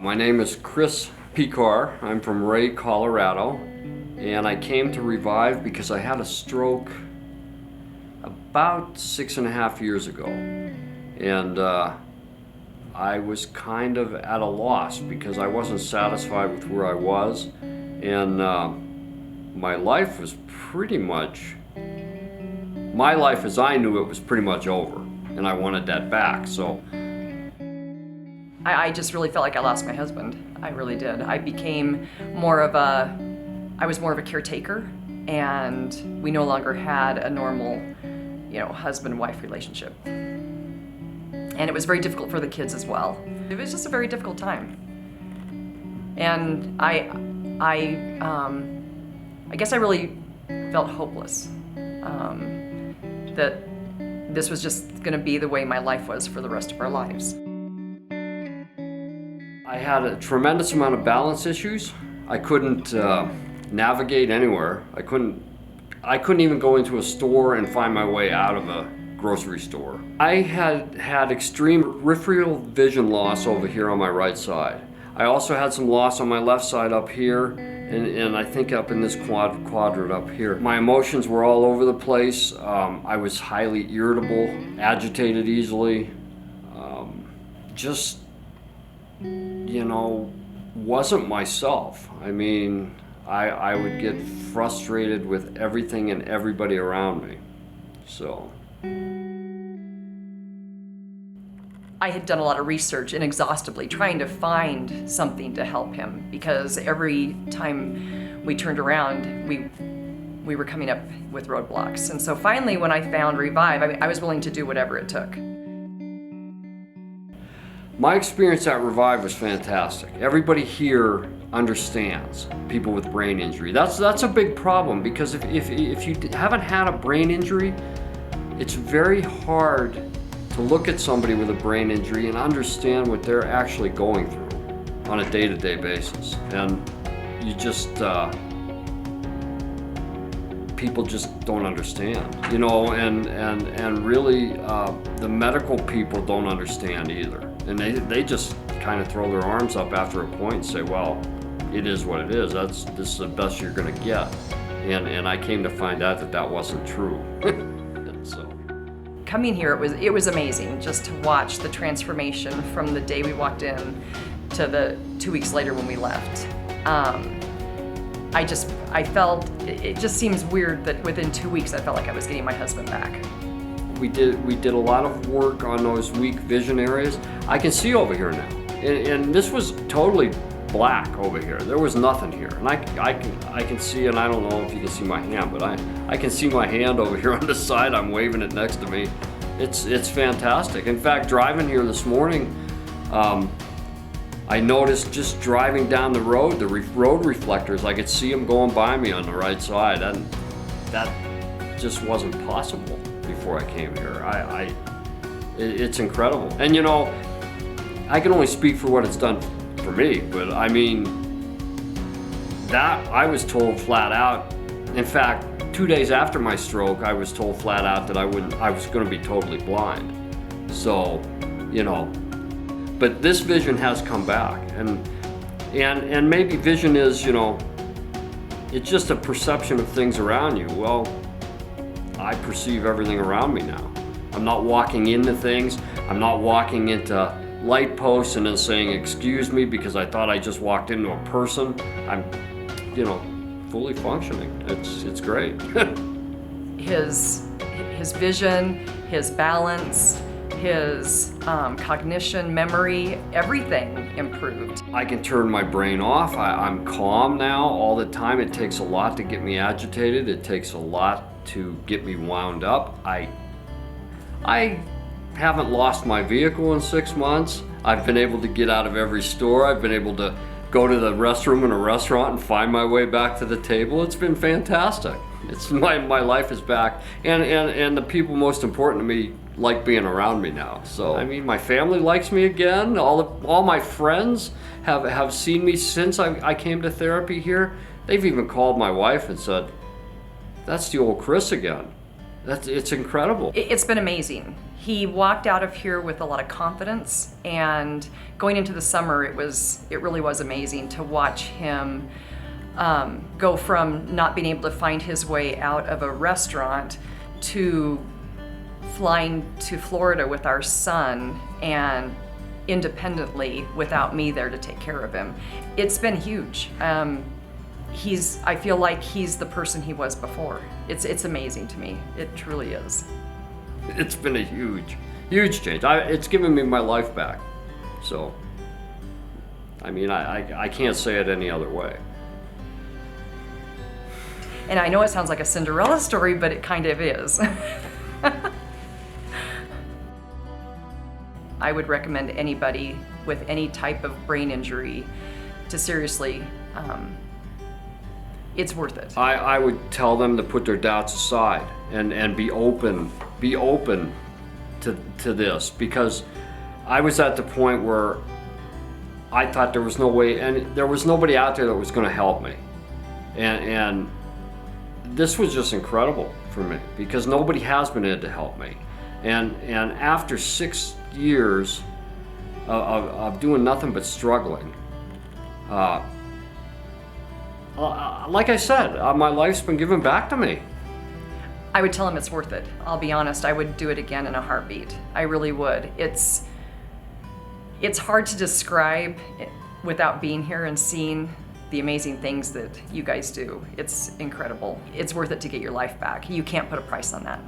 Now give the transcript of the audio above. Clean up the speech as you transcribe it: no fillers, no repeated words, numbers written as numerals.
My name is Chris Picar. I'm from Ray, Colorado, and I came to Revive because I had a stroke about 6.5 years ago, and I was kind of at a loss because I wasn't satisfied with where I was, and my life was pretty much, my life as I knew it was pretty much over, and I wanted that back. So I just really felt like I lost my husband. I really did. I became more of a, I was more of a caretaker, and we no longer had a normal, husband-wife relationship. And it was very difficult for the kids as well. It was just a very difficult time. And I guess I really felt hopeless, that this was just gonna be the way my life was for the rest of our lives. I had a tremendous amount of balance issues. I couldn't navigate anywhere. I couldn't even go into a store and find my way out of a grocery store. I had extreme peripheral vision loss over here on my right side. I also had some loss on my left side up here, and I think up in this quadrant up here. My emotions were all over the place. I was highly irritable, agitated easily, just wasn't myself. I mean, I would get frustrated with everything and everybody around me. So I had done a lot of research inexhaustibly trying to find something to help him, because every time we turned around, we were coming up with roadblocks. And so finally, when I found Revive, I was willing to do whatever it took. My experience at Revive was fantastic. Everybody here understands people with brain injury. That's a big problem, because if you haven't had a brain injury, it's very hard to look at somebody with a brain injury and understand what they're actually going through on a day-to-day basis. And you just, people just don't understand, and really the medical people don't understand either. And they just kind of throw their arms up after a point and say, well, it is what it is. This is the best you're gonna get. And I came to find out that wasn't true. So coming here, it was amazing just to watch the transformation from the day we walked in to the 2 weeks later when we left. I felt, it just seems weird that within 2 weeks I felt like I was getting my husband back. We did a lot of work on those weak vision areas. I can see over here now, and this was totally black over here. There was nothing here, and I can see, and I don't know if you can see my hand, but I can see my hand over here on the side. I'm waving it next to me. It's fantastic. In fact, driving here this morning, I noticed just driving down the road, the road reflectors, I could see them going by me on the right side, and that just wasn't possible before I came here. It's incredible. And I can only speak for what it's done for me, but I mean, that I was told flat out. In fact, 2 days after my stroke, I was told flat out that I was gonna be totally blind. So, but this vision has come back, and maybe vision is, it's just a perception of things around you. Well, I perceive everything around me now. I'm not walking into things. I'm not walking into light posts and then saying, excuse me, because I thought I just walked into a person. I'm, fully functioning. It's great. His vision, his balance, his cognition, memory, everything improved. I can turn my brain off. I'm calm now all the time. It takes a lot to get me agitated. It takes a lot to get me wound up. I haven't lost my vehicle in 6 months. I've been able to get out of every store. I've been able to go to the restroom in a restaurant and find my way back to the table. It's been fantastic. It's my life is back, and the people most important to me like being around me now. So I mean, my family likes me again. All my friends have seen me since I came to therapy here. They've even called my wife and said, "That's the old Chris again." It's incredible. It's been amazing. He walked out of here with a lot of confidence, and going into the summer, it really was amazing to watch him go from not being able to find his way out of a restaurant to flying to Florida with our son and independently without me there to take care of him. It's been huge. I feel like he's the person he was before. It's amazing to me. It truly is. It's been a huge change. It's given me my life back. So, I mean, I can't say it any other way. And I know it sounds like a Cinderella story, but it kind of is. I would recommend anybody with any type of brain injury to seriously, it's worth it. I would tell them to put their doubts aside and be open to this, because I was at the point where I thought there was no way, and there was nobody out there that was going to help me, and this was just incredible for me because nobody has been able to help me, and after 6 years of doing nothing but struggling, like I said, my life's been given back to me. I would tell him it's worth it. I'll be honest, I would do it again in a heartbeat. I really would. It's hard to describe without being here and seeing the amazing things that you guys do. It's incredible. It's worth it to get your life back. You can't put a price on that.